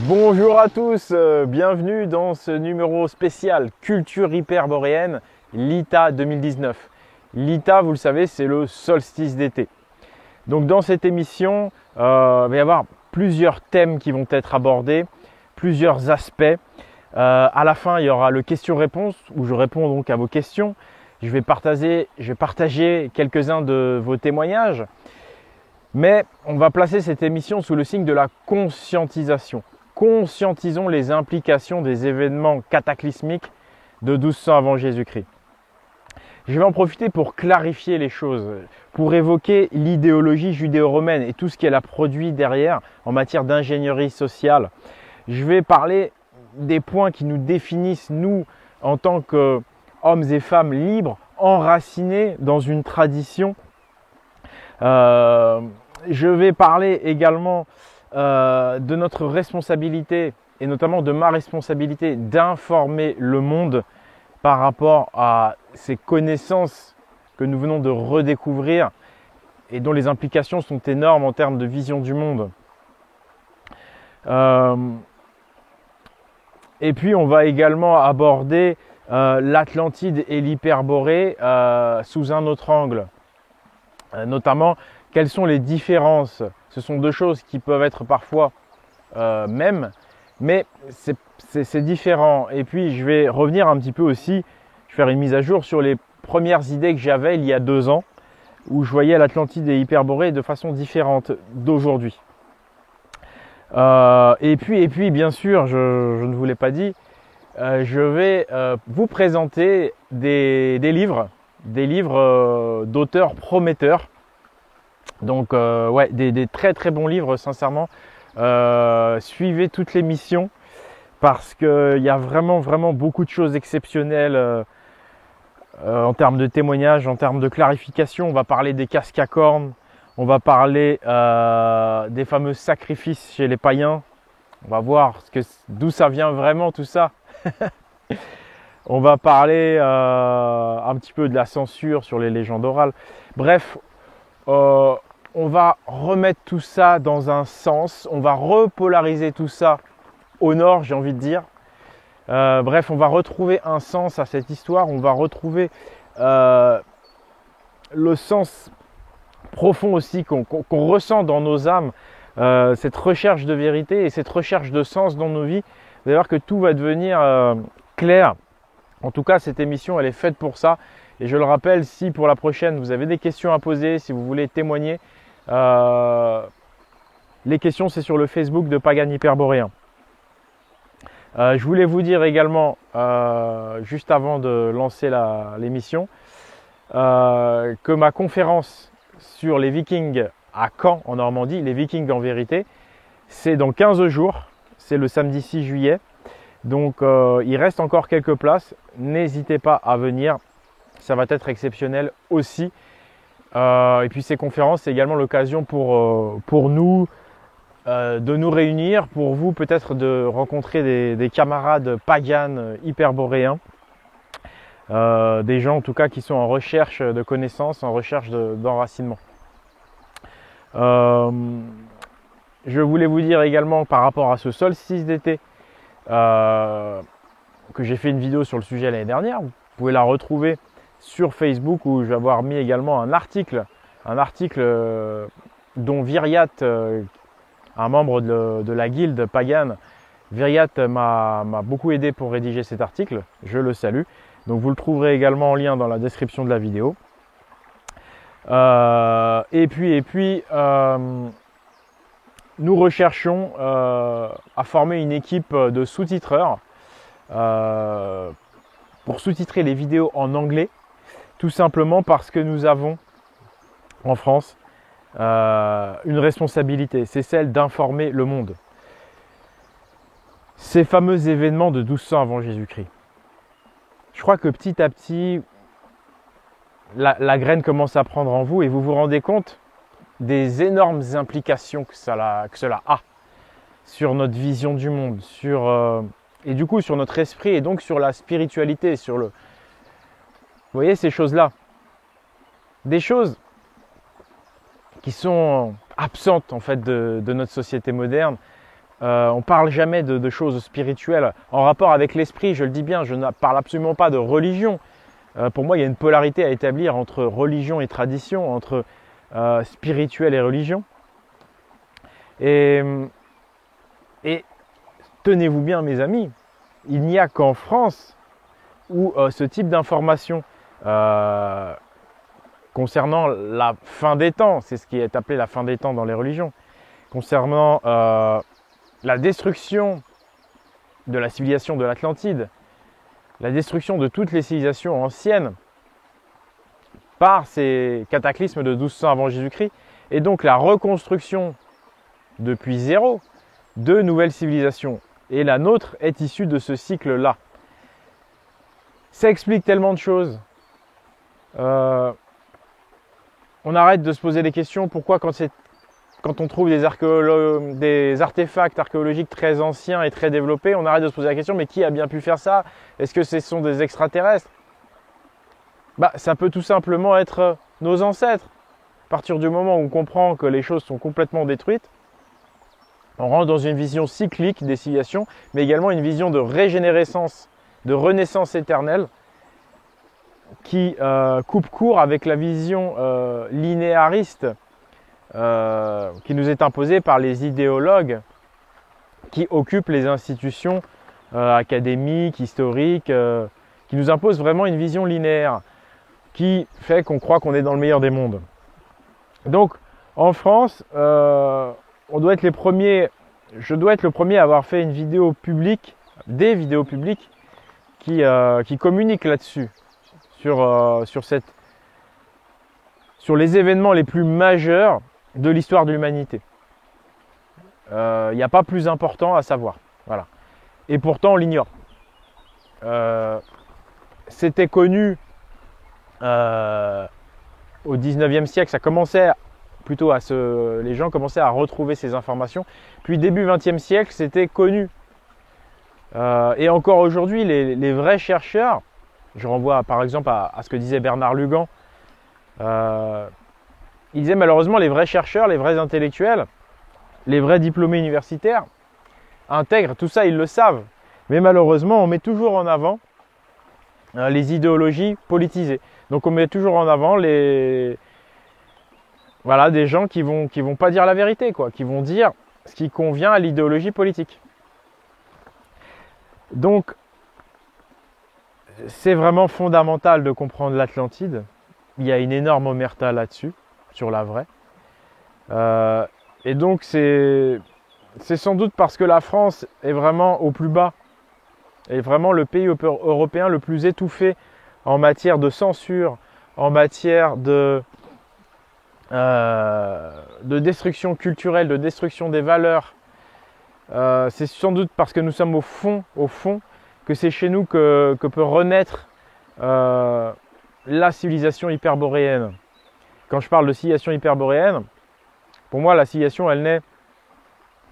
Bonjour à tous, bienvenue dans ce numéro spécial Culture hyperboréenne, l'ITA 2019. L'ITA, vous le savez, c'est le solstice d'été. Donc dans cette émission, il va y avoir plusieurs thèmes qui vont être abordés, plusieurs aspects. À la fin, il y aura le question-réponse où je réponds donc à vos questions. Je vais partager quelques-uns de vos témoignages. Mais on va placer cette émission sous le signe de la conscientisation. Conscientisons les implications des événements cataclysmiques de 1200 avant Jésus-Christ. Je vais en profiter pour clarifier les choses, pour évoquer l'idéologie judéo-romaine et tout ce qu'elle a produit derrière en matière d'ingénierie sociale. Je vais parler des points qui nous définissent, nous, en tant qu'hommes et femmes libres, enracinés dans une tradition. Je vais parler également de notre responsabilité, et notamment de ma responsabilité d'informer le monde par rapport à ces connaissances que nous venons de redécouvrir et dont les implications sont énormes en termes de vision du monde. Et puis on va également aborder l'Atlantide et l'Hyperborée sous un autre angle, notamment quelles sont les différences. Ce sont deux choses qui peuvent être parfois mêmes, mais c'est différent. Et puis je vais revenir un petit peu aussi, je vais faire une mise à jour sur les premières idées que j'avais il y a 2 ans, où je voyais l'Atlantide et l'Hyperborée de façon différente d'aujourd'hui. Et puis bien sûr, je ne vous l'ai pas dit, je vais vous présenter des livres d'auteurs prometteurs. Donc ouais, des très très bons livres, sincèrement. Suivez toutes les missions parce qu'il y a vraiment beaucoup de choses exceptionnelles en termes de témoignages, en termes de clarification. On va parler des casques à cornes, on va parler des fameux sacrifices chez les païens. On va voir d'où ça vient vraiment tout ça. On va parler un petit peu de la censure sur les légendes orales. Bref, on va remettre tout ça dans un sens, on va repolariser tout ça au nord, j'ai envie de dire. Bref, on va retrouver un sens à cette histoire, on va retrouver le sens profond aussi qu'on ressent dans nos âmes, cette recherche de vérité et cette recherche de sens dans nos vies. Vous allez voir que tout va devenir clair. En tout cas, cette émission, elle est faite pour ça. Et je le rappelle, si pour la prochaine, vous avez des questions à poser, si vous voulez témoigner, les questions, c'est sur le Facebook de Pagan Hyperboréen. Je voulais vous dire également, juste avant de lancer l'émission, que ma conférence sur les Vikings à Caen, en Normandie, les Vikings en vérité, c'est dans 15 jours, c'est le samedi 6 juillet. Donc, il reste encore quelques places. N'hésitez pas à venir. Ça va être exceptionnel aussi. Et puis ces conférences, c'est également l'occasion pour nous de nous réunir, pour vous peut-être de rencontrer des camarades paganes hyperboréens, des gens en tout cas qui sont en recherche de connaissances, en recherche d'enracinement. Je voulais vous dire également par rapport à ce solstice d'été, que j'ai fait une vidéo sur le sujet l'année dernière. Vous pouvez la retrouver sur Facebook où je vais avoir mis également un article dont Viriat, un membre de la guilde Pagan, Viriat m'a beaucoup aidé pour rédiger cet article, je le salue. Donc vous le trouverez également en lien dans la description de la vidéo. Et puis nous recherchons à former une équipe de sous-titreurs pour sous-titrer les vidéos en anglais. Tout simplement parce que nous avons en France une responsabilité, c'est celle d'informer le monde. Ces fameux événements de 1200 avant Jésus-Christ. Je crois que petit à petit, la graine commence à prendre en vous et vous vous rendez compte des énormes implications que cela a sur notre vision du monde, et du coup sur notre esprit et donc sur la spiritualité, Vous voyez ces choses-là, des choses qui sont absentes en fait de notre société moderne. on parle jamais de choses spirituelles en rapport avec l'esprit, je le dis bien, je ne parle absolument pas de religion. Pour moi, il y a une polarité à établir entre religion et tradition, entre spirituel et religion. Et tenez-vous bien, mes amis, il n'y a qu'en France où ce type d'information concernant la fin des temps, c'est ce qui est appelé la fin des temps dans les religions, concernant la destruction de la civilisation de l'Atlantide, la destruction de toutes les civilisations anciennes par ces cataclysmes de 1200 avant Jésus-Christ, et donc la reconstruction depuis zéro de nouvelles civilisations. Et la nôtre est issue de ce cycle-là. Ça explique tellement de choses. On arrête de se poser des questions. Pourquoi quand on trouve des artefacts archéologiques très anciens et très développés, on arrête de se poser la question, mais qui a bien pu faire ça? Est-ce que ce sont des extraterrestres? Ça peut tout simplement être nos ancêtres. À partir du moment où on comprend que les choses sont complètement détruites, on rentre dans une vision cyclique des civilisations, mais également une vision de régénérescence, de renaissance éternelle, qui coupe court avec la vision linéariste qui nous est imposée par les idéologues qui occupent les institutions académiques, historiques, qui nous imposent vraiment une vision linéaire, qui fait qu'on croit qu'on est dans le meilleur des mondes. Donc, en France, on doit être les premiers, je dois être le premier à avoir fait une vidéo publique, des vidéos publiques qui communiquent là-dessus, sur les événements les plus majeurs de l'histoire de l'humanité. Il n'y a pas plus important à savoir. Voilà. Et pourtant, on l'ignore. C'était connu au 19e siècle, ça commençait les gens commençaient à retrouver ces informations. Puis début 20e siècle, c'était connu. Et encore aujourd'hui, les vrais chercheurs, je renvoie par exemple à ce que disait Bernard Lugan, il disait malheureusement les vrais chercheurs, les vrais intellectuels, les vrais diplômés universitaires intègrent tout ça, ils le savent. Mais malheureusement, on met toujours en avant les idéologies politisées. Donc on met toujours en avant des gens qui vont pas dire la vérité, quoi, qui vont dire ce qui convient à l'idéologie politique. Donc c'est vraiment fondamental de comprendre l'Atlantide. Il y a une énorme omerta là-dessus, sur la vraie. Et donc c'est sans doute parce que la France est vraiment au plus bas, est vraiment le pays européen le plus étouffé en matière de censure, en matière de destruction culturelle, de destruction des valeurs. C'est sans doute parce que nous sommes au fond, que c'est chez nous que peut renaître la civilisation hyperboréenne. Quand je parle de civilisation hyperboréenne, pour moi la civilisation elle naît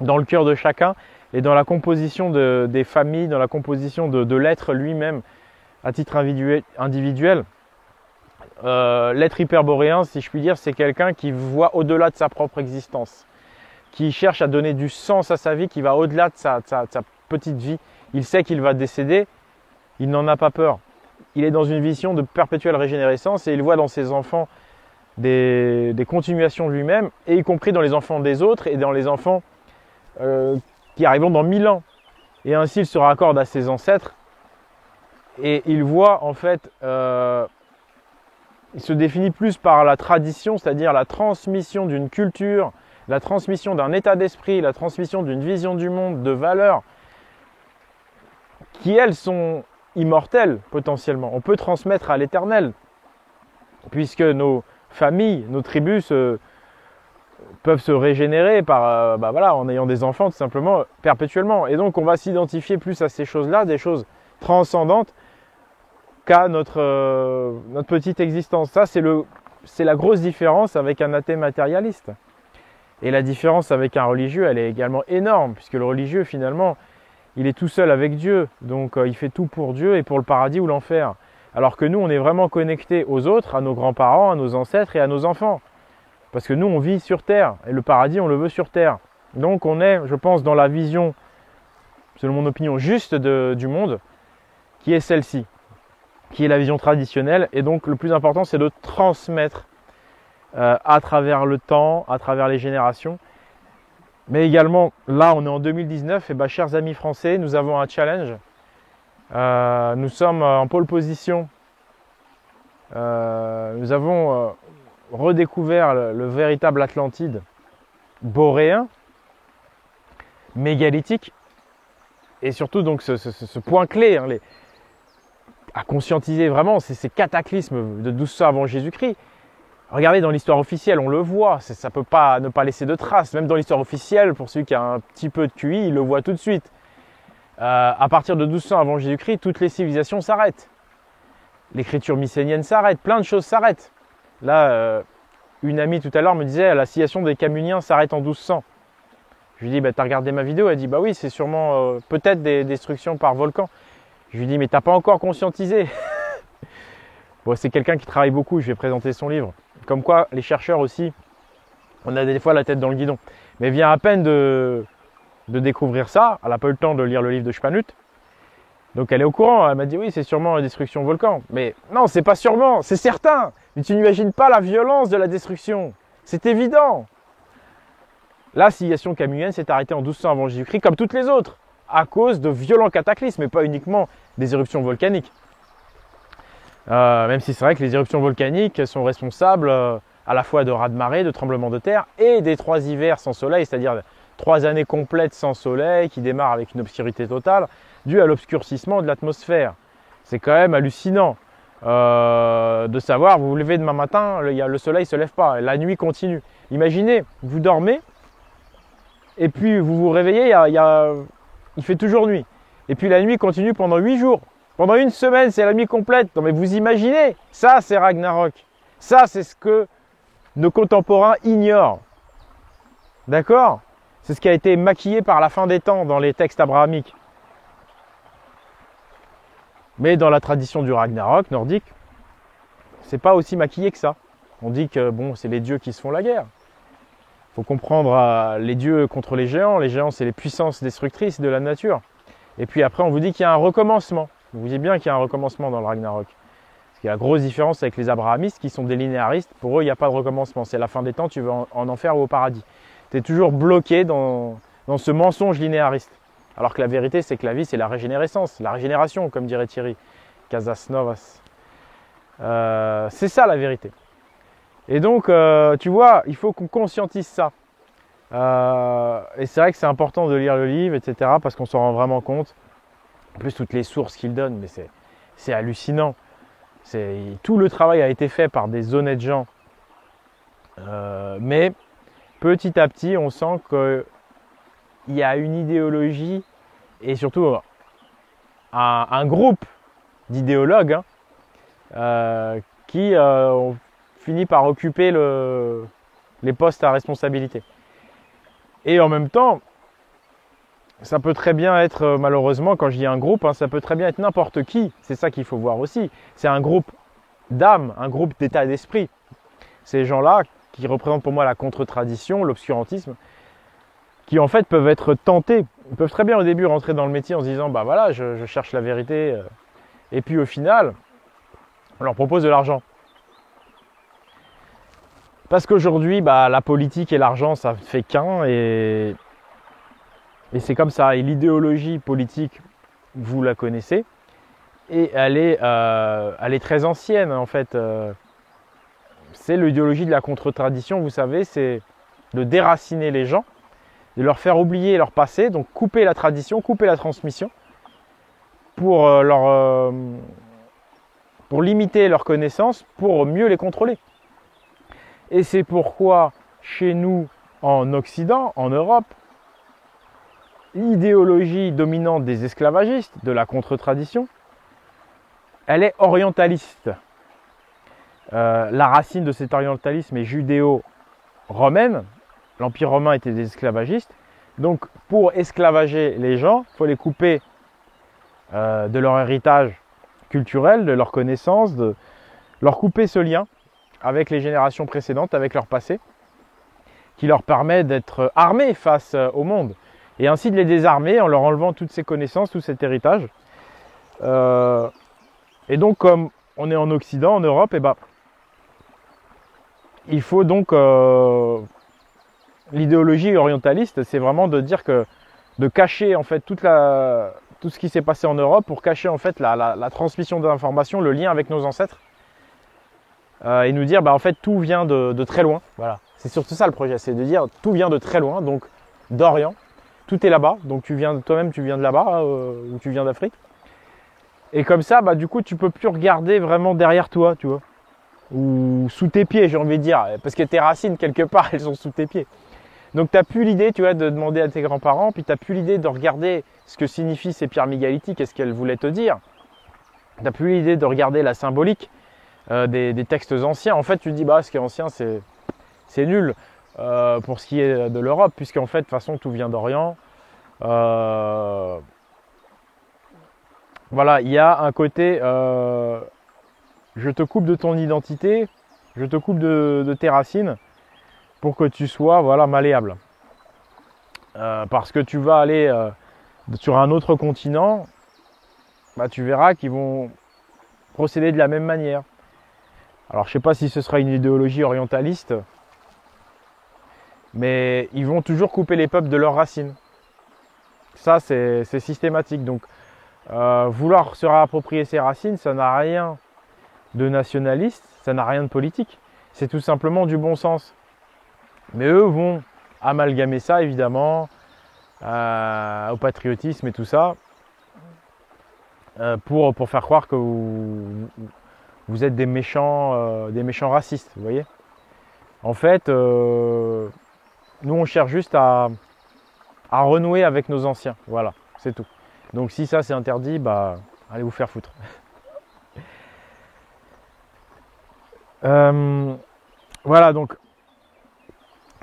dans le cœur de chacun et dans la composition des familles, dans la composition de l'être lui-même à titre individuel. L'être hyperboréen, si je puis dire, c'est quelqu'un qui voit au-delà de sa propre existence, qui cherche à donner du sens à sa vie, qui va au-delà de sa petite vie. Il sait qu'il va décéder, il n'en a pas peur. Il est dans une vision de perpétuelle régénérescence et il voit dans ses enfants des continuations de lui-même, et y compris dans les enfants des autres et dans les enfants qui arriveront dans 1000 ans. Et ainsi il se raccorde à ses ancêtres et il voit en fait, il se définit plus par la tradition, c'est-à-dire la transmission d'une culture, la transmission d'un état d'esprit, la transmission d'une vision du monde, de valeurs qui elles sont immortelles potentiellement. On peut transmettre à l'éternel puisque nos familles, nos tribus peuvent se régénérer en ayant des enfants tout simplement perpétuellement. Et donc on va s'identifier plus à ces choses-là, des choses transcendantes, qu'à notre petite existence. Ça, c'est la grosse différence avec un athée matérialiste. Et la différence avec un religieux, elle est également énorme, puisque le religieux, finalement, il est tout seul avec Dieu. Donc il fait tout pour Dieu et pour le paradis ou l'enfer. Alors que nous, on est vraiment connectés aux autres, à nos grands-parents, à nos ancêtres et à nos enfants. Parce que nous, on vit sur Terre. Et le paradis, on le veut sur Terre. Donc on est, je pense, dans la vision, selon mon opinion, juste du monde, qui est celle-ci, qui est la vision traditionnelle. Et donc le plus important, c'est de transmettre à travers le temps, à travers les générations. Mais également, là on est en 2019, et chers amis français, nous avons un challenge. Nous sommes en pole position. Nous avons redécouvert le véritable Atlantide boréen, mégalithique, et surtout donc ce point clé à conscientiser vraiment, c'est ces cataclysmes de 1200 avant Jésus-Christ. Regardez dans l'histoire officielle, on le voit, ça ne peut pas ne pas laisser de traces. Même dans l'histoire officielle, pour celui qui a un petit peu de QI, il le voit tout de suite. À partir de 1200 avant Jésus-Christ, toutes les civilisations s'arrêtent. L'écriture mycénienne s'arrête, plein de choses s'arrêtent. Là, une amie tout à l'heure me disait, la civilisation des Camuniens s'arrête en 1200. Je lui dis, t'as regardé ma vidéo? Elle dit, oui, c'est sûrement peut-être des destructions par volcan. Je lui dis, mais t'as pas encore conscientisé. Bon, c'est quelqu'un qui travaille beaucoup, je vais présenter son livre. Comme quoi, les chercheurs aussi, on a des fois la tête dans le guidon. Mais vient à peine de découvrir ça, elle n'a pas eu le temps de lire le livre de Spanut. Donc elle est au courant, elle m'a dit, oui, c'est sûrement la destruction volcan. Mais non, c'est pas sûrement, c'est certain. Mais tu n'imagines pas la violence de la destruction. C'est évident. La civilisation camunienne s'est arrêtée en 1200 avant Jésus-Christ, comme toutes les autres, à cause de violents cataclysmes, mais pas uniquement des éruptions volcaniques. Même si c'est vrai que les éruptions volcaniques sont responsables à la fois de raz-de-marée, de tremblements de terre et des 3 hivers sans soleil, c'est-à-dire 3 années complètes sans soleil qui démarrent avec une obscurité totale due à l'obscurcissement de l'atmosphère. C'est quand même hallucinant de savoir, vous vous levez demain matin, le soleil ne se lève pas, la nuit continue. Imaginez, vous dormez et puis vous vous réveillez, il fait toujours nuit. Et puis la nuit continue pendant 8 jours. Pendant une semaine, c'est la nuit complète. Non mais vous imaginez, ça c'est Ragnarok. Ça c'est ce que nos contemporains ignorent. D'accord? C'est ce qui a été maquillé par la fin des temps dans les textes abrahamiques. Mais dans la tradition du Ragnarok nordique, c'est pas aussi maquillé que ça. On dit que bon, c'est les dieux qui se font la guerre. Il faut comprendre les dieux contre les géants. Les géants, c'est les puissances destructrices de la nature. Et puis après, on vous dit qu'il y a un recommencement. Vous voyez bien qu'il y a un recommencement dans le Ragnarok. Parce qu'il y a la grosse différence avec les abrahamistes qui sont des linéaristes. Pour eux, il n'y a pas de recommencement. C'est la fin des temps, tu veux en enfer ou au paradis. Tu es toujours bloqué dans ce mensonge linéariste. Alors que la vérité, c'est que la vie, c'est la régénérescence, la régénération, comme dirait Thierry Casasnovas. C'est ça la vérité. Et donc, tu vois, il faut qu'on conscientise ça. Et c'est vrai que c'est important de lire le livre, etc. parce qu'on s'en rend vraiment compte. En plus, toutes les sources qu'il donne, mais c'est hallucinant. Tout le travail a été fait par des honnêtes gens. Mais petit à petit, on sent qu'il y a une idéologie et surtout un groupe d'idéologues qui ont fini par occuper les postes à responsabilité. Et en même temps, ça peut très bien être, malheureusement, quand je dis un groupe, ça peut très bien être n'importe qui. C'est ça qu'il faut voir aussi. C'est un groupe d'âme, un groupe d'état d'esprit. Ces gens-là qui représentent pour moi la contre-tradition, l'obscurantisme, qui en fait peuvent être tentés. Ils peuvent très bien au début rentrer dans le métier en se disant, bah voilà, je cherche la vérité. Et puis au final, on leur propose de l'argent. Parce qu'aujourd'hui, la politique et l'argent, ça fait qu'un. Et c'est comme ça. Et l'idéologie politique, vous la connaissez. Et elle est très ancienne, en fait. C'est l'idéologie de la contre-tradition, vous savez, c'est de déraciner les gens, de leur faire oublier leur passé, donc couper la tradition, couper la transmission, pour limiter leurs connaissances, pour mieux les contrôler. Et c'est pourquoi, chez nous, en Occident, en Europe, l'idéologie dominante des esclavagistes, de la contre-tradition, elle est orientaliste. La racine de cet orientalisme est judéo-romaine. L'Empire romain était des esclavagistes. Donc, pour esclavager les gens, il faut les couper de leur héritage culturel, de leur connaissance, de leur couper ce lien avec les générations précédentes, avec leur passé, qui leur permet d'être armés face au monde. Et ainsi de les désarmer en leur enlevant toutes ces connaissances, tout cet héritage. Et donc, comme on est en Occident, en Europe, il faut donc l'idéologie orientaliste, c'est vraiment de dire que de cacher en fait tout ce qui s'est passé en Europe pour cacher en fait la transmission d'informations, le lien avec nos ancêtres, et nous dire en fait tout vient de très loin. Voilà, c'est surtout ça le projet, c'est de dire tout vient de très loin, donc d'Orient, tout est là-bas, donc toi-même tu viens de là-bas ou tu viens d'Afrique. Et comme ça, du coup, tu peux plus regarder vraiment derrière toi, tu vois, ou sous tes pieds, j'ai envie de dire, parce que tes racines quelque part, elles sont sous tes pieds. Donc tu n'as plus l'idée, tu vois, de demander à tes grands-parents, puis tu n'as plus l'idée de regarder ce que signifient ces pierres mégalithiques et ce qu'elles voulaient te dire. Tu n'as plus l'idée de regarder la symbolique des textes anciens. En fait, tu te dis, ce qui est ancien, c'est nul pour ce qui est de l'Europe, puisqu'en fait, de toute façon, tout vient d'Orient. Voilà, il y a un côté, je te coupe de ton identité, je te coupe de tes racines, pour que tu sois malléable. Parce que tu vas aller sur un autre continent, tu verras qu'ils vont procéder de la même manière. Alors je ne sais pas si ce sera une idéologie orientaliste, mais ils vont toujours couper les peuples de leurs racines. Ça c'est systématique. Donc vouloir se réapproprier ses racines, ça n'a rien de nationaliste, ça n'a rien de politique. C'est tout simplement du bon sens. Mais eux vont amalgamer ça évidemment au patriotisme et tout ça pour faire croire que vous êtes des méchants racistes, vous voyez. En fait, nous on cherche juste à renouer avec nos anciens, voilà, c'est tout. Donc si ça c'est interdit, allez vous faire foutre. Voilà, donc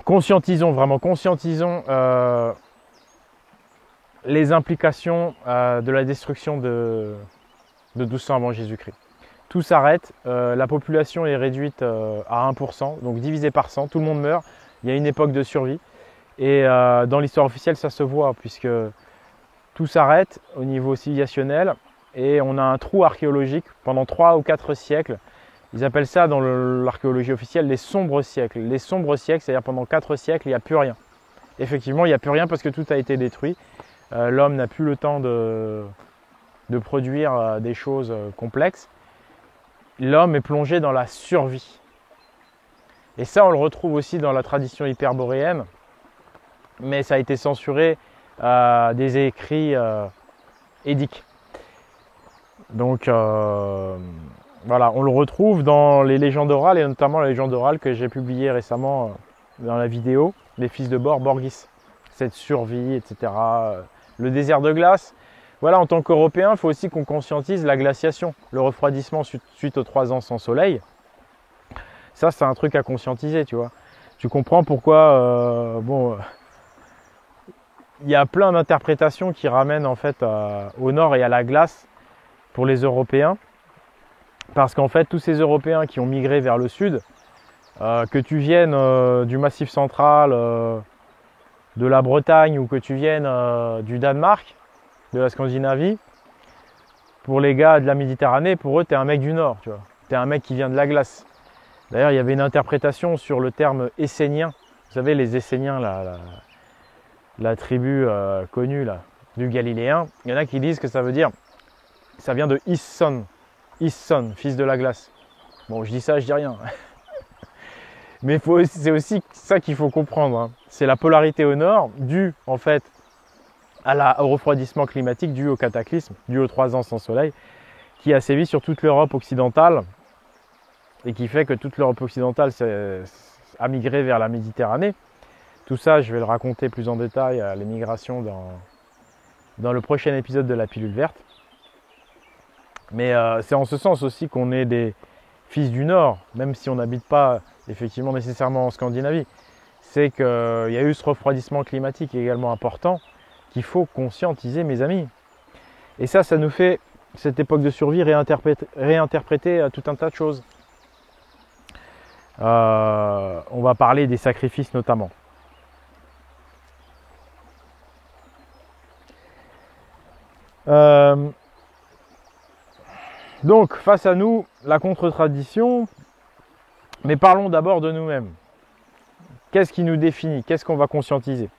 conscientisons les implications de la destruction de 1200 avant Jésus-Christ. Tout s'arrête, la population est réduite à 1%, donc divisé par 100, tout le monde meurt, il y a une époque de survie. Et dans l'histoire officielle, ça se voit, puisque tout s'arrête au niveau civilisationnel, et on a un trou archéologique pendant 3 ou 4 siècles. Ils appellent ça dans l'archéologie officielle les sombres siècles. Les sombres siècles, c'est-à-dire pendant 4 siècles, il n'y a plus rien. Effectivement, il n'y a plus rien parce que tout a été détruit. L'homme n'a plus le temps de produire des choses complexes. L'homme est plongé dans la survie. Et ça, on le retrouve aussi dans la tradition hyperboréenne, mais ça a été censuré des écrits édiques. Donc, voilà, on le retrouve dans les légendes orales, et notamment la légende orale que j'ai publiée récemment dans la vidéo, Les fils de Borgis. Cette survie, etc. Le désert de glace. Voilà, en tant qu'Européens, il faut aussi qu'on conscientise la glaciation, le refroidissement suite aux 3 ans sans soleil. Ça, c'est un truc à conscientiser, tu vois. Tu comprends pourquoi, il y a plein d'interprétations qui ramènent en fait au nord et à la glace pour les Européens. Parce qu'en fait, tous ces Européens qui ont migré vers le sud, que tu viennes du Massif central, de la Bretagne, ou que tu viennes du Danemark, de la Scandinavie, pour les gars de la Méditerranée, pour eux, tu es un mec du Nord, tu vois. Tu es un mec qui vient de la glace. D'ailleurs, il y avait une interprétation sur le terme Essénien. Vous savez, les Esséniens, la tribu connue là, du Galiléen. Il y en a qui disent que ça vient de Isson, fils de la glace. Bon, je dis ça, je dis rien. Mais c'est aussi ça qu'il faut comprendre. Hein. C'est la polarité au nord, due en fait au refroidissement climatique, dû au cataclysme, dû aux 3 ans sans soleil, qui a sévi sur toute l'Europe occidentale et qui fait que toute l'Europe occidentale a migré vers la Méditerranée. Tout ça, je vais le raconter plus en détail à l'émigration dans le prochain épisode de la pilule verte. Mais c'est en ce sens aussi qu'on est des fils du Nord, même si on n'habite pas effectivement nécessairement en Scandinavie. C'est qu'il y a eu ce refroidissement climatique également important qu'il faut conscientiser, mes amis. Et ça nous fait, cette époque de survie, réinterpréter tout un tas de choses. On va parler des sacrifices notamment. Donc, face à nous, la contre-tradition, mais parlons d'abord de nous-mêmes. Qu'est-ce qui nous définit? Qu'est-ce qu'on va conscientiser?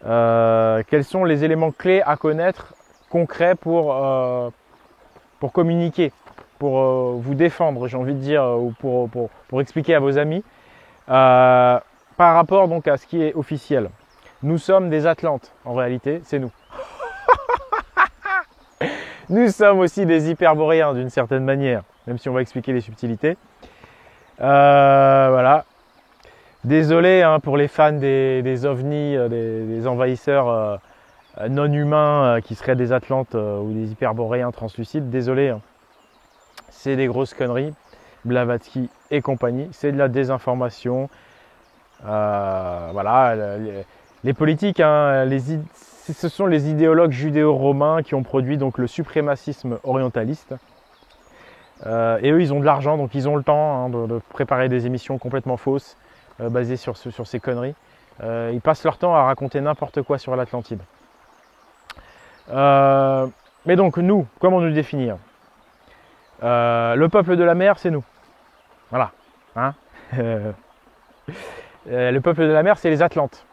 Quels sont les éléments clés à connaître, concrets pour communiquer, pour vous défendre, j'ai envie de dire, ou pour expliquer à vos amis, par rapport donc à ce qui est officiel. Nous sommes des Atlantes, en réalité, c'est nous. Nous sommes aussi des Hyperboréens d'une certaine manière, même si on va expliquer les subtilités. Voilà. Désolé hein, pour les fans des ovnis, des envahisseurs non humains qui seraient des Atlantes ou des Hyperboréens translucides. Désolé, hein. C'est des grosses conneries. Blavatsky et compagnie, c'est de la désinformation. Voilà, les politiques, hein, ce sont les idéologues judéo-romains qui ont produit donc le suprémacisme orientaliste. Et eux, ils ont de l'argent, donc ils ont le temps hein, de préparer des émissions complètement fausses, basées sur ces conneries. Ils passent leur temps à raconter n'importe quoi sur l'Atlantide. Mais donc, nous, comment nous définir? Le peuple de la mer, c'est nous. Voilà. Hein le peuple de la mer, c'est les Atlantes.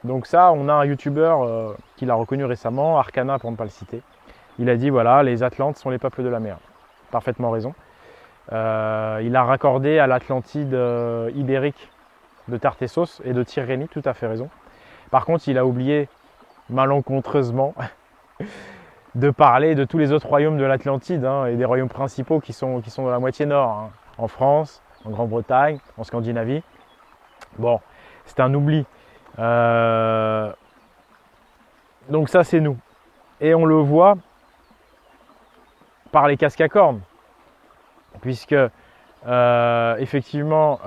Donc ça, on a un youtubeur qui l'a reconnu récemment, Arcana pour ne pas le citer. Il a dit, voilà, les Atlantes sont les peuples de la mer. Parfaitement raison. Il a raccordé à l'Atlantide ibérique de Tartessos et de Tyrrhénie, tout à fait raison. Par contre, il a oublié malencontreusement de parler de tous les autres royaumes de l'Atlantide hein, et des royaumes principaux qui sont dans la moitié nord, hein, en France, en Grande-Bretagne, en Scandinavie. Bon, c'est un oubli. Donc ça, c'est nous. Et on le voit par les casques à cornes, puisque effectivement,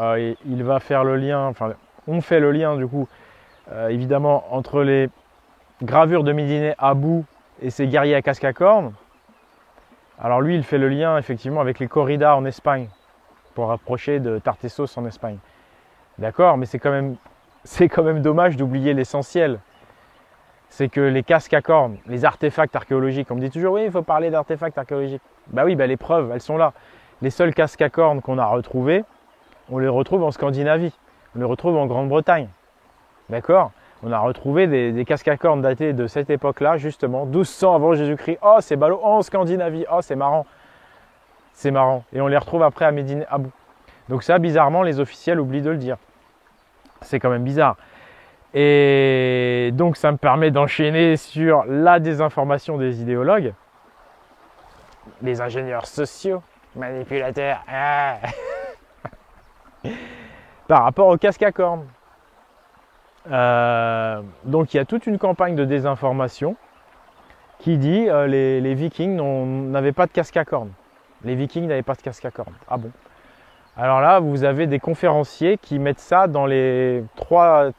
il va faire le lien, enfin, on fait le lien du coup, évidemment, entre les gravures de Médine Abou et ses guerriers à casque à cornes. Alors lui, il fait le lien effectivement avec les corridas en Espagne, pour rapprocher de Tartessos en Espagne. D'accord, mais c'est quand même dommage d'oublier l'essentiel. C'est que les casques à cornes, les artefacts archéologiques, on me dit toujours oui, il faut parler d'artefacts archéologiques. Bah oui, bah les preuves, elles sont là. Les seuls casques à cornes qu'on a retrouvés, on les retrouve en Scandinavie, on les retrouve en Grande-Bretagne. D'accord? On a retrouvé des casques à cornes datés de cette époque-là, justement, 1200 avant Jésus-Christ. Oh, c'est ballot, oh, en Scandinavie, oh, c'est marrant. C'est marrant. Et on les retrouve après à Médine Abou. Donc ça, bizarrement, les officiels oublient de le dire. C'est quand même bizarre. Et donc ça me permet d'enchaîner sur la désinformation des idéologues, les ingénieurs sociaux, manipulateurs, par rapport au casque à cornes. Donc il y a toute une campagne de désinformation qui dit les Vikings n'avaient pas de casque à cornes. Les Vikings n'avaient pas de casque à cornes. Ah bon? Alors là, vous avez des conférenciers qui mettent ça dans les 3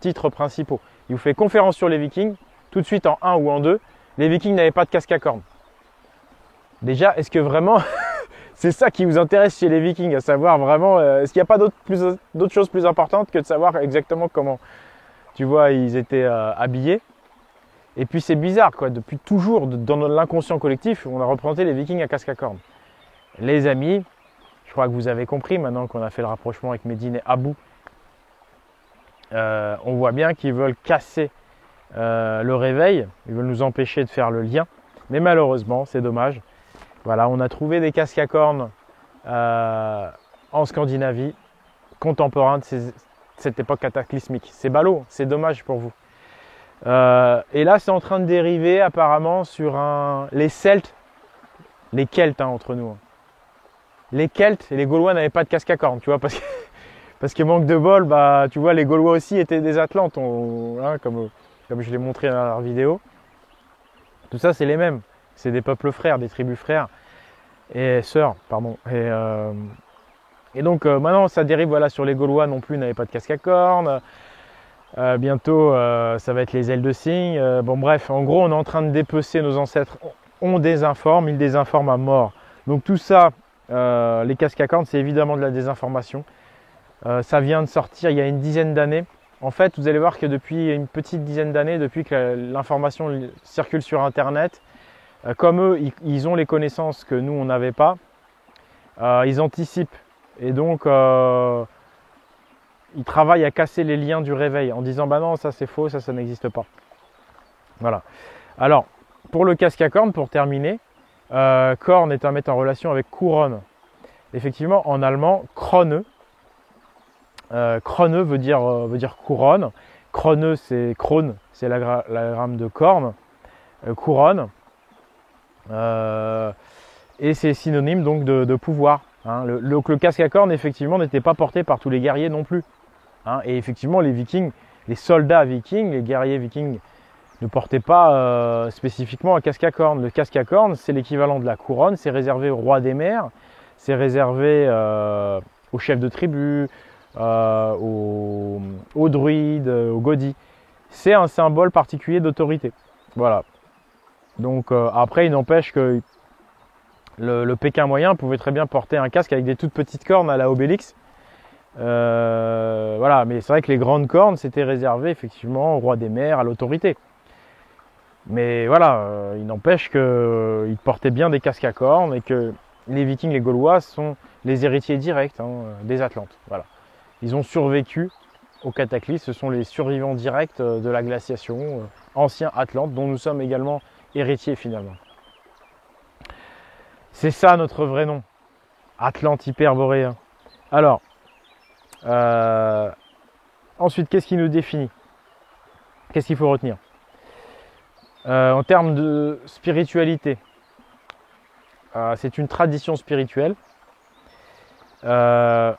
titres principaux. Il vous fait conférence sur les Vikings, tout de suite en 1 ou en 2, les Vikings n'avaient pas de casque à cornes. Déjà, est-ce que vraiment c'est ça qui vous intéresse chez les Vikings, à savoir vraiment, est-ce qu'il n'y a pas d'autres choses plus importantes que de savoir exactement comment, tu vois, ils étaient habillés? Et puis c'est bizarre, quoi, depuis toujours, dans l'inconscient collectif, on a représenté les Vikings à casque à cornes. Les amis, je crois que vous avez compris maintenant qu'on a fait le rapprochement avec Médine Abou. On voit bien qu'ils veulent casser le réveil, ils veulent nous empêcher de faire le lien. Mais malheureusement, c'est dommage. Voilà, on a trouvé des casques à cornes en Scandinavie, contemporains de cette époque cataclysmique. C'est ballot, c'est dommage pour vous. Et là, c'est en train de dériver apparemment sur les Celtes, les Celtes hein, entre nous. Les Celtes et les Gaulois n'avaient pas de casque à cornes, tu vois, parce que manque de bol, bah, tu vois, les Gaulois aussi étaient des Atlantes, hein, comme je l'ai montré dans leur vidéo. Tout ça, c'est les mêmes. C'est des peuples frères, des tribus frères et sœurs, pardon. Et donc, maintenant, ça dérive voilà, sur les Gaulois non plus, n'avaient pas de casque à cornes. Bientôt, ça va être les ailes de cygne. Bon, bref, en gros, on est en train de dépecer nos ancêtres. On désinforme, ils désinforment à mort. Donc, tout ça, les casques à cornes, c'est évidemment de la désinformation. Ça vient de sortir il y a une dizaine d'années. En fait, vous allez voir que depuis une petite dizaine d'années, depuis que l'information circule sur Internet, comme eux, ils ont les connaissances que nous, on n'avait pas, ils anticipent. Et donc, ils travaillent à casser les liens du réveil en disant « bah non, ça c'est faux, ça n'existe pas ». Voilà. Alors, pour le casque à cornes, pour terminer, corne est à mettre en relation avec couronne. Effectivement, en allemand, Krone. Krone veut dire couronne. Krone, c'est Krone, c'est l'anagramme de corne. Couronne. Et c'est synonyme donc de pouvoir. Hein. Le casque à cornes, effectivement, n'était pas porté par tous les guerriers non plus. Hein. Et effectivement, les vikings, les soldats vikings, les guerriers vikings, ne portaient pas spécifiquement un casque à cornes. Le casque à cornes, c'est l'équivalent de la couronne, c'est réservé au roi des mers, c'est réservé aux chefs de tribu, aux druides, aux godis. C'est un symbole particulier d'autorité. Voilà. Donc après, il n'empêche que le Pékin moyen pouvait très bien porter un casque avec des toutes petites cornes à la Obélix. Voilà, mais c'est vrai que les grandes cornes, c'était réservé effectivement au roi des mers, à l'autorité. Mais voilà, il n'empêche qu'ils portaient bien des casques à cornes et que les Vikings, les Gaulois, sont les héritiers directs des Atlantes. Voilà. Ils ont survécu au cataclysme, ce sont les survivants directs de la glaciation, anciens Atlantes, dont nous sommes également héritiers finalement. C'est ça notre vrai nom, Atlante hyperboréen. Alors, ensuite, qu'est-ce qui nous définit? Qu'est-ce qu'il faut retenir? En termes de spiritualité, c'est une tradition spirituelle. Le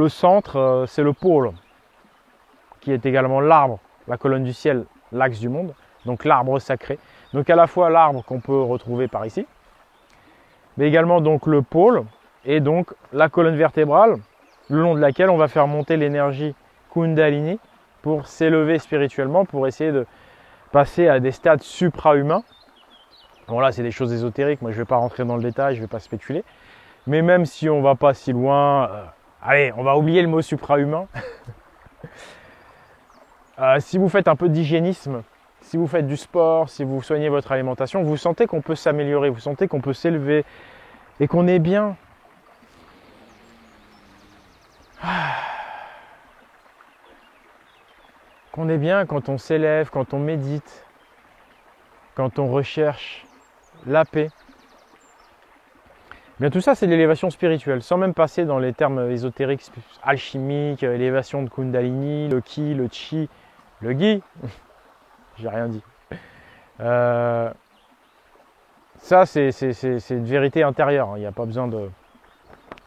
centre, c'est le pôle, qui est également l'arbre, la colonne du ciel, l'axe du monde, donc l'arbre sacré. Donc à la fois l'arbre qu'on peut retrouver par ici, mais également donc le pôle et donc la colonne vertébrale, le long de laquelle on va faire monter l'énergie Kundalini pour s'élever spirituellement, pour essayer de passer à des stades supra-humains. Bon là c'est des choses ésotériques, moi je ne vais pas rentrer dans le détail, je ne vais pas spéculer. Mais même si on ne va pas si loin, allez, on va oublier le mot supra-humain. Si vous faites un peu d'hygiénisme, si vous faites du sport, si vous soignez votre alimentation, vous sentez qu'on peut s'améliorer, vous sentez qu'on peut s'élever et qu'on est bien. Qu'on est bien quand on s'élève, quand on médite, quand on recherche la paix. Bien, tout ça, c'est l'élévation spirituelle, sans même passer dans les termes ésotériques, alchimiques, élévation de Kundalini, le Ki, le Chi, le Gui. J'ai rien dit. Ça, c'est une vérité intérieure. Il n'y a pas besoin de.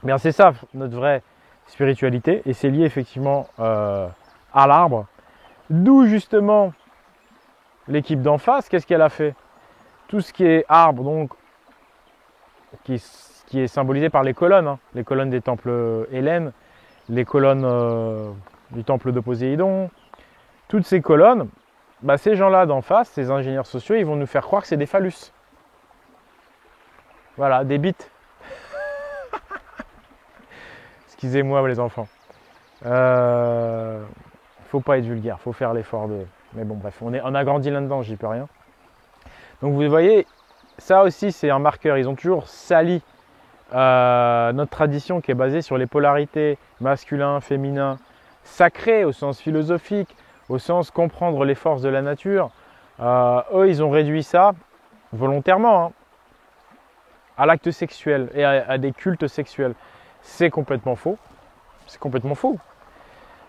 Bien, c'est ça notre vraie spiritualité, et c'est lié effectivement à l'arbre. D'où justement l'équipe d'en face, qu'est-ce qu'elle a fait? Tout ce qui est arbre, donc, qui est symbolisé par les colonnes des temples hellènes, les colonnes du temple de Poséidon, toutes ces colonnes, bah, ces gens-là d'en face, ces ingénieurs sociaux, ils vont nous faire croire que c'est des phallus. Voilà, des bites. Excusez-moi les enfants. Faut pas être vulgaire, faut faire l'effort de. Mais bon, bref, on a grandi là-dedans, j'y peux rien. Donc vous voyez, ça aussi c'est un marqueur. Ils ont toujours sali notre tradition qui est basée sur les polarités masculin, féminin, sacré au sens philosophique, au sens comprendre les forces de la nature. Eux, ils ont réduit ça volontairement à l'acte sexuel et à des cultes sexuels. C'est complètement faux. C'est complètement faux.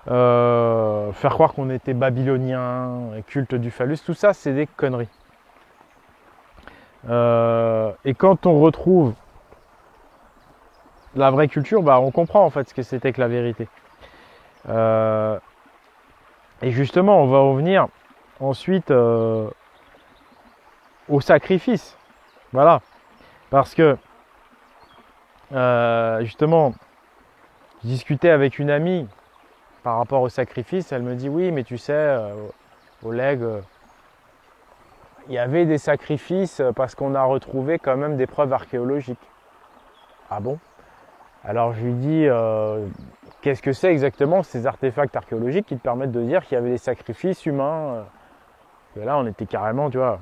Faire croire qu'on était babylonien, culte du phallus, tout ça, c'est des conneries. Et quand on retrouve la vraie culture, bah, on comprend en fait ce que c'était que la vérité. Et justement, on va revenir ensuite au sacrifice. Voilà. Parce que, justement, je discutais avec une amie par rapport au sacrifice. Elle me dit, oui, mais tu sais, Oleg, il y avait des sacrifices parce qu'on a retrouvé quand même des preuves archéologiques. Ah bon? Alors je lui dis, qu'est-ce que c'est exactement ces artefacts archéologiques qui te permettent de dire qu'il y avait des sacrifices humains. Et là, on était carrément, tu vois,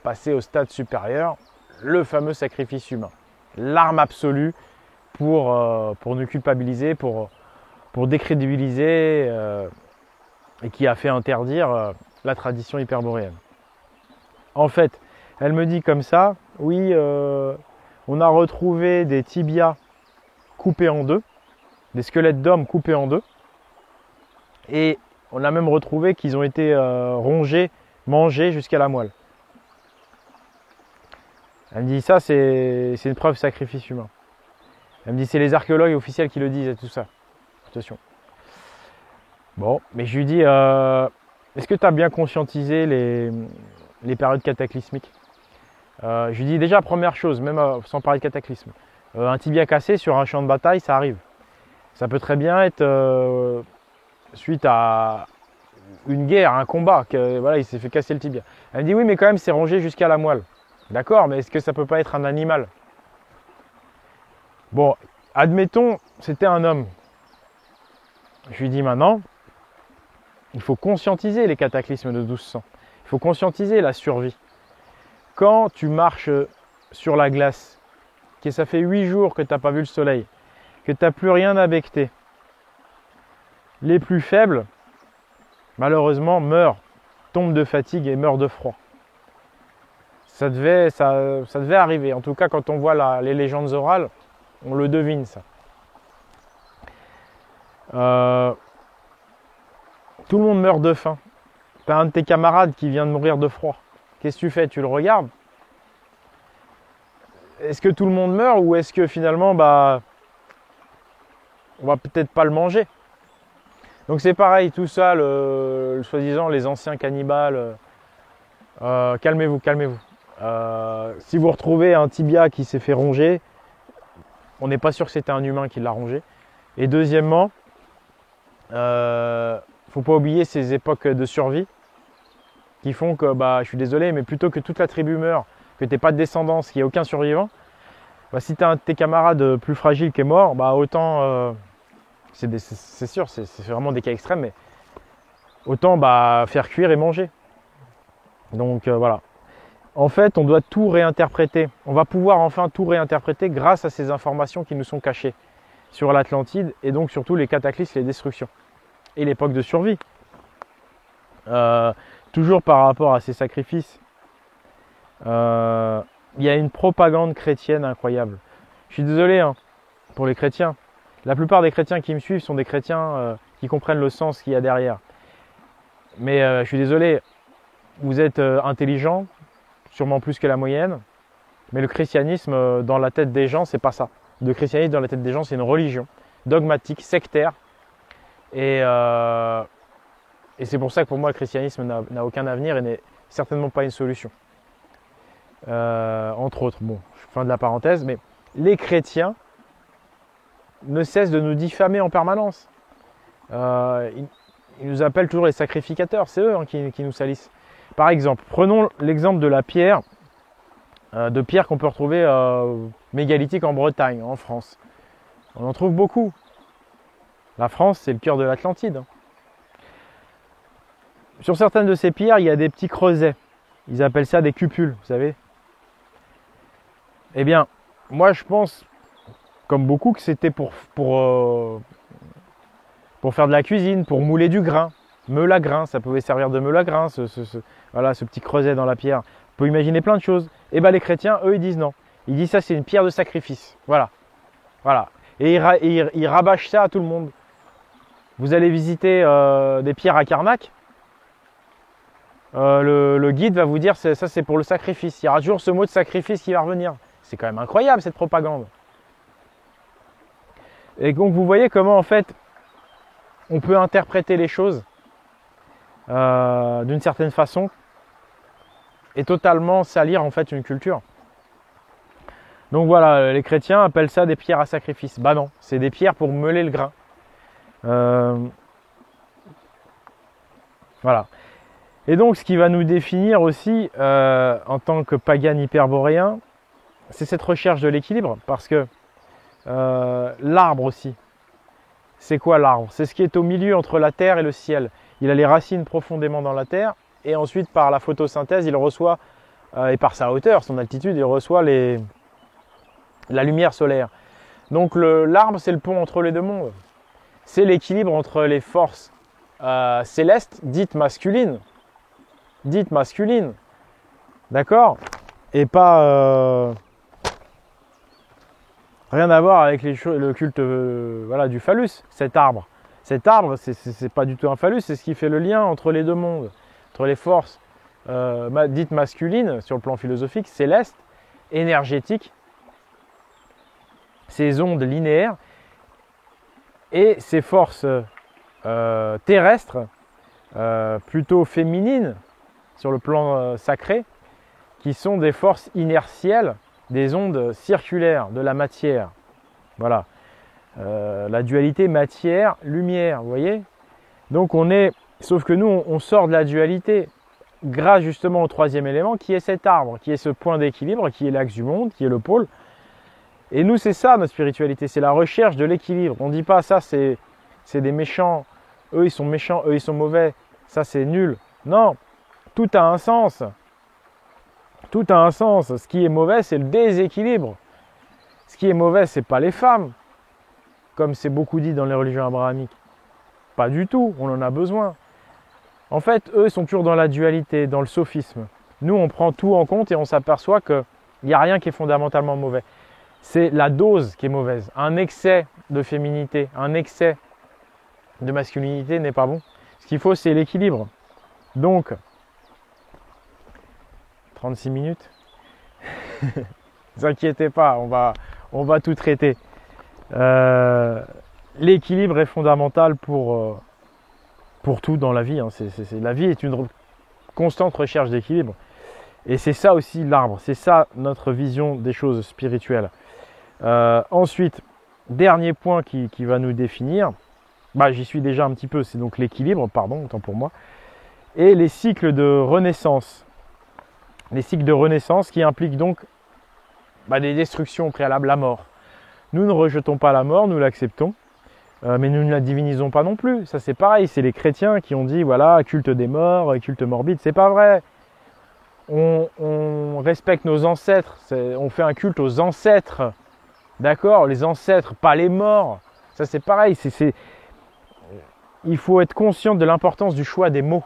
passé au stade supérieur, le fameux sacrifice humain. L'arme absolue pour nous culpabiliser, pour décrédibiliser et qui a fait interdire la tradition hyperboréenne. En fait, elle me dit comme ça, oui, on a retrouvé des tibias coupés en deux, des squelettes d'hommes coupés en deux, et on a même retrouvé qu'ils ont été rongés, mangés jusqu'à la moelle. Elle me dit ça, c'est une preuve sacrifice humain. Elle me dit c'est les archéologues officiels qui le disent et tout ça. Attention. Bon, mais je lui dis, est-ce que tu as bien conscientisé les périodes cataclysmiques? Je lui dis déjà, première chose, même sans parler de cataclysme, un tibia cassé sur un champ de bataille, ça arrive. Ça peut très bien être suite à une guerre, un combat, que, voilà, il s'est fait casser le tibia. Elle me dit oui, mais quand même, c'est rongé jusqu'à la moelle. D'accord, mais est-ce que ça peut pas être un animal? Bon, admettons, c'était un homme. Je lui dis maintenant, il faut conscientiser les cataclysmes de 1200. Il faut conscientiser la survie. Quand tu marches sur la glace, que ça fait 8 jours que tu n'as pas vu le soleil, que tu n'as plus rien à becqueter, les plus faibles, malheureusement, meurent, tombent de fatigue et meurent de froid. Ça devait arriver. En tout cas, quand on voit les légendes orales, on le devine ça. Tout le monde meurt de faim. Tu as un de tes camarades qui vient de mourir de froid. Qu'est-ce que tu fais? Tu le regardes? Est-ce que tout le monde meurt ou est-ce que finalement, on va peut-être pas le manger? Donc c'est pareil, tout ça, soi-disant les anciens cannibales, calmez-vous, calmez-vous. Si vous retrouvez un tibia qui s'est fait ronger, on n'est pas sûr que c'était un humain qui l'a rongé. Et deuxièmement, faut pas oublier ces époques de survie qui font que, je suis désolé, mais plutôt que toute la tribu meure, que tu n'aies pas de descendance, qu'il n'y ait aucun survivant, si tu as un de tes camarades plus fragile qui est mort, autant, c'est sûr, c'est vraiment des cas extrêmes, mais autant faire cuire et manger. Donc voilà. En fait, on doit tout réinterpréter. On va pouvoir enfin tout réinterpréter grâce à ces informations qui nous sont cachées sur l'Atlantide et donc surtout les cataclysmes, les destructions et l'époque de survie. Toujours par rapport à ces sacrifices, il y a une propagande chrétienne incroyable. Je suis désolé pour les chrétiens. La plupart des chrétiens qui me suivent sont des chrétiens qui comprennent le sens qu'il y a derrière. Mais je suis désolé, vous êtes intelligents, sûrement plus que la moyenne, mais le christianisme dans la tête des gens, c'est pas ça. Le christianisme dans la tête des gens, c'est une religion dogmatique, sectaire, et c'est pour ça que pour moi le christianisme n'a aucun avenir et n'est certainement pas une solution. Entre autres, bon, fin de la parenthèse, mais les chrétiens ne cessent de nous diffamer en permanence. Ils nous appellent toujours les sacrificateurs, c'est eux qui nous salissent. Par exemple, prenons l'exemple de la pierre, qu'on peut retrouver mégalithique en Bretagne, en France. On en trouve beaucoup. La France, c'est le cœur de l'Atlantide. Sur certaines de ces pierres, il y a des petits creusets. Ils appellent ça des cupules, vous savez. Eh bien, moi je pense, comme beaucoup, que c'était pour faire de la cuisine, pour mouler du grain. Meule à grain, ça pouvait servir de meule à grain, voilà, ce petit creuset dans la pierre. On peut imaginer plein de choses. Et les chrétiens, eux, ils disent non. Ils disent ça, c'est une pierre de sacrifice. Voilà. Et ils rabâchent ça à tout le monde. Vous allez visiter des pierres à Karnak, le guide va vous dire ça c'est pour le sacrifice. Il y aura toujours ce mot de sacrifice qui va revenir. C'est quand même incroyable cette propagande. Et donc vous voyez comment en fait on peut interpréter les choses d'une certaine façon et totalement salir en fait une culture. Donc voilà, les chrétiens appellent ça des pierres à sacrifice. Bah non, c'est des pierres pour meuler le grain. Voilà. Et donc ce qui va nous définir aussi en tant que pagan hyperboréen, c'est cette recherche de l'équilibre, parce que l'arbre aussi, c'est quoi l'arbre? C'est ce qui est au milieu entre la terre et le ciel. Il a les racines profondément dans la terre et ensuite par la photosynthèse, il reçoit, et par sa hauteur, son altitude, il reçoit la lumière solaire. Donc l'arbre, c'est le pont entre les deux mondes. C'est l'équilibre entre les forces célestes, dites masculines, d'accord? Et pas rien à voir avec le culte voilà, du phallus, cet arbre. Cet arbre, c'est pas du tout un phallus, c'est ce qui fait le lien entre les deux mondes, entre les forces dites masculines sur le plan philosophique, célestes, énergétiques, ces ondes linéaires, et ces forces terrestres, plutôt féminines sur le plan sacré, qui sont des forces inertielles, des ondes circulaires de la matière. Voilà. La dualité matière-lumière, vous voyez? Donc sauf que nous, on sort de la dualité grâce justement au troisième élément, qui est cet arbre, qui est ce point d'équilibre, qui est l'axe du monde, qui est le pôle. Et nous, c'est ça notre spiritualité, c'est la recherche de l'équilibre. On ne dit pas ça, c'est des méchants, eux ils sont méchants, eux ils sont mauvais, ça c'est nul. Non, tout a un sens. Tout a un sens. Ce qui est mauvais, c'est le déséquilibre. Ce qui est mauvais, c'est pas les femmes, comme c'est beaucoup dit dans les religions abrahamiques. Pas du tout, on en a besoin. En fait, eux sont toujours dans la dualité, dans le sophisme. Nous, on prend tout en compte et on s'aperçoit qu'il n'y a rien qui est fondamentalement mauvais. C'est la dose qui est mauvaise. Un excès de féminité, un excès de masculinité n'est pas bon. Ce qu'il faut, c'est l'équilibre. Donc, 36 minutes. Ne vous inquiétez pas, on va tout traiter. L'équilibre est fondamental pour tout dans la vie. Hein. La vie est une constante recherche d'équilibre. Et c'est ça aussi l'arbre. C'est ça notre vision des choses spirituelles. Ensuite, dernier point qui va nous définir. J'y suis déjà un petit peu. C'est donc l'équilibre, pardon, autant pour moi. Et les cycles de renaissance. Les cycles de renaissance qui impliquent donc des destructions préalables, la mort. Nous ne rejetons pas la mort, nous l'acceptons, mais nous ne la divinisons pas non plus. Ça c'est pareil, c'est les chrétiens qui ont dit voilà, culte des morts, culte morbide, c'est pas vrai. On respecte nos ancêtres, on fait un culte aux ancêtres, d'accord? Les ancêtres, pas les morts. Ça c'est pareil, il faut être conscient de l'importance du choix des mots.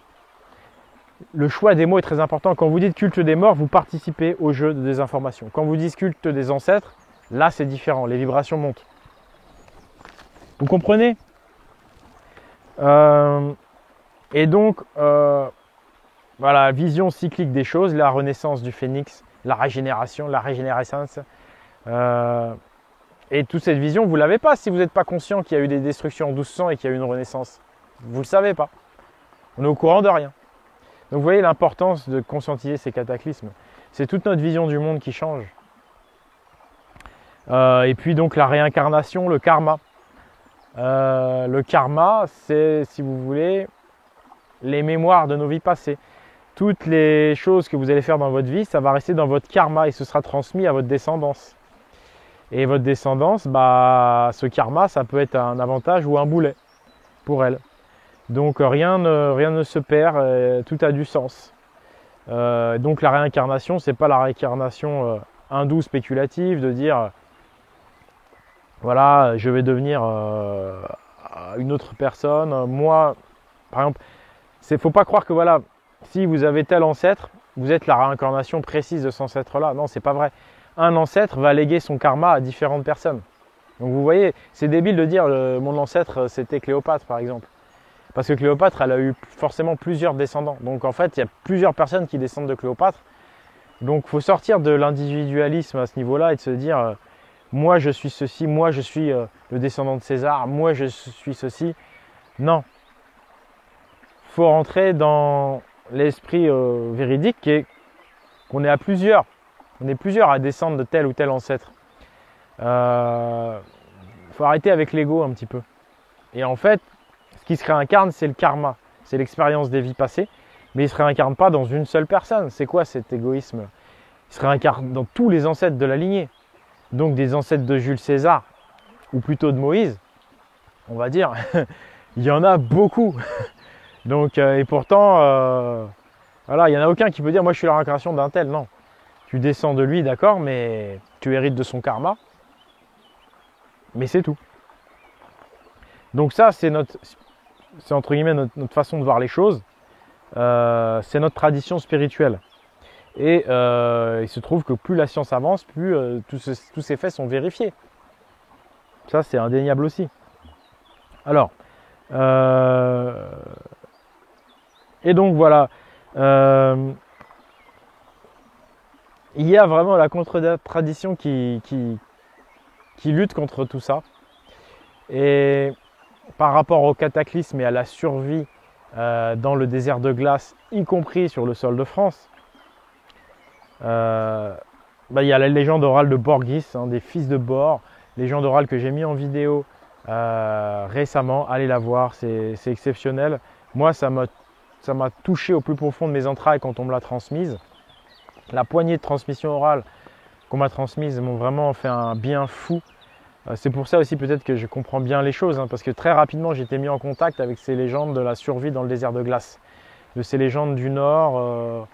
Le choix des mots est très important. Quand vous dites culte des morts, vous participez au jeu de désinformation. Quand vous dites culte des ancêtres, là c'est différent, les vibrations montent. Vous comprenez? Et donc, voilà, vision cyclique des choses, la renaissance du phénix, la régénération, la régénérescence. Et toute cette vision, vous ne l'avez pas si vous n'êtes pas conscient qu'il y a eu des destructions en 1200 et qu'il y a eu une renaissance. Vous ne le savez pas. On est au courant de rien. Donc vous voyez l'importance de conscientiser ces cataclysmes. C'est toute notre vision du monde qui change. Et puis donc la réincarnation, le karma. Le karma, c'est, si vous voulez, les mémoires de nos vies passées. Toutes les choses que vous allez faire dans votre vie, ça va rester dans votre karma et ce sera transmis à votre descendance. Et votre descendance, ce karma, ça peut être un avantage ou un boulet pour elle. Donc rien ne se perd, tout a du sens. Donc la réincarnation, c'est pas la réincarnation hindoue spéculative de dire voilà, je vais devenir une autre personne. Moi, par exemple, faut pas croire que voilà, si vous avez tel ancêtre, vous êtes la réincarnation précise de cet ancêtre-là. Non, c'est pas vrai. Un ancêtre va léguer son karma à différentes personnes. Donc vous voyez, c'est débile de dire mon ancêtre c'était Cléopâtre par exemple. Parce que Cléopâtre, elle a eu forcément plusieurs descendants. Donc en fait, il y a plusieurs personnes qui descendent de Cléopâtre. Donc il faut sortir de l'individualisme à ce niveau-là et de se dire moi je suis ceci, moi je suis le descendant de César, moi je suis ceci. Non. Il faut rentrer dans l'esprit véridique qu'on est à plusieurs. On est plusieurs à descendre de tel ou tel ancêtre. Il faut arrêter avec l'ego un petit peu. Et en fait, ce qui se réincarne, c'est le karma. C'est l'expérience des vies passées. Mais il ne se réincarne pas dans une seule personne. C'est quoi cet égoïsme? Il se réincarne dans tous les ancêtres de la lignée. Donc des ancêtres de Jules César, ou plutôt de Moïse, on va dire, il y en a beaucoup. Donc, et pourtant, voilà, il n'y en a aucun qui peut dire moi je suis la réincarnation d'un tel. Non, tu descends de lui, d'accord, mais tu hérites de son karma. Mais c'est tout. Donc ça, c'est entre guillemets notre façon de voir les choses. C'est notre tradition spirituelle. Et il se trouve que plus la science avance, plus tous ces faits sont vérifiés. Ça, c'est indéniable aussi. Alors, et donc voilà, il y a vraiment la contre-tradition qui lutte contre tout ça. Et par rapport au cataclysme et à la survie dans le désert de glace, y compris sur le sol de France, il y a la légende orale de Borgis, des fils de Bor, légende orale que j'ai mis en vidéo récemment. Allez la voir, c'est exceptionnel. Moi, ça m'a touché au plus profond de mes entrailles quand on me l'a transmise. La poignée de transmission orale qu'on m'a transmise m'ont vraiment fait un bien fou. C'est pour ça aussi peut-être que je comprends bien les choses, parce que très rapidement j'ai été mis en contact avec ces légendes de la survie dans le désert de glace, de ces légendes du Nord,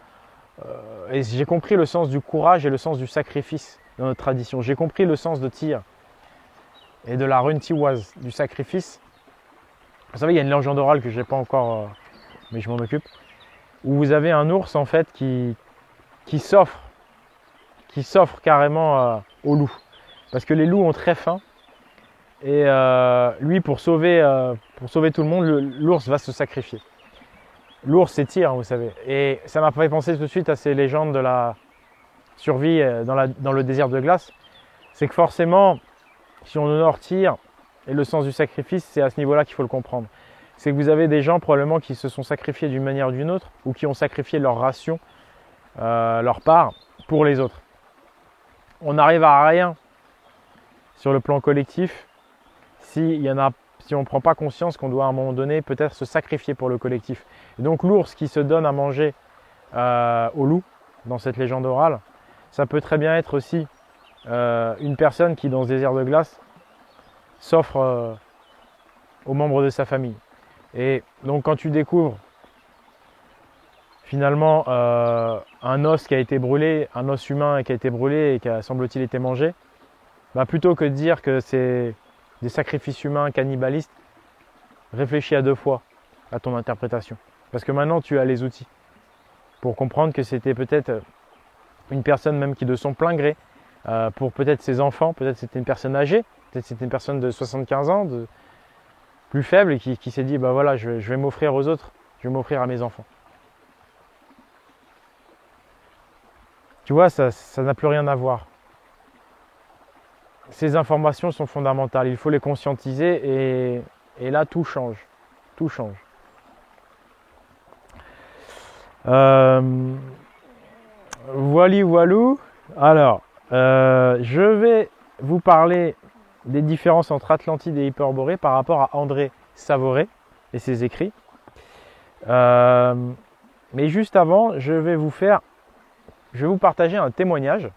et j'ai compris le sens du courage et le sens du sacrifice dans notre tradition. J'ai compris le sens de Tyr et de la rune tiwaz, du sacrifice. Vous savez, il y a une légende orale que je n'ai pas encore, mais je m'en occupe, où vous avez un ours en fait qui s'offre carrément au loup. Parce que les loups ont très faim et lui, pour sauver tout le monde, l'ours va se sacrifier. L'ours, c'est Tyr, vous savez. Et ça m'a fait penser tout de suite à ces légendes de la survie dans le désert de glace. C'est que forcément, si on honore Tyr et le sens du sacrifice, c'est à ce niveau-là qu'il faut le comprendre. C'est que vous avez des gens probablement qui se sont sacrifiés d'une manière ou d'une autre, ou qui ont sacrifié leur ration, leur part, pour les autres. On n'arrive à rien sur le plan collectif si on ne prend pas conscience qu'on doit à un moment donné peut-être se sacrifier pour le collectif. Et donc l'ours qui se donne à manger au loup dans cette légende orale, ça peut très bien être aussi une personne qui dans ce désert de glace s'offre aux membres de sa famille. Et donc quand tu découvres finalement un os qui a été brûlé, un os humain qui a été brûlé et qui a semble-t-il été mangé, plutôt que de dire que c'est des sacrifices humains cannibalistes, réfléchis à 2 fois à ton interprétation. Parce que maintenant tu as les outils pour comprendre que c'était peut-être une personne même qui de son plein gré, pour peut-être ses enfants, peut-être c'était une personne âgée, peut-être c'était une personne de 75 ans, plus faible, et qui s'est dit, voilà, je vais m'offrir aux autres, je vais m'offrir à mes enfants. Tu vois, ça n'a plus rien à voir. Ces informations sont fondamentales, il faut les conscientiser et là tout change. Tout change. Voilou. Alors, je vais vous parler des différences entre Atlantide et Hyperborée par rapport à André Savoret et ses écrits. Mais juste avant, je vais vous partager un témoignage.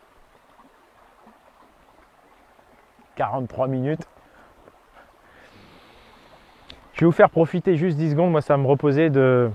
43 minutes. Je vais vous faire profiter juste 10 secondes. Moi, ça me reposait de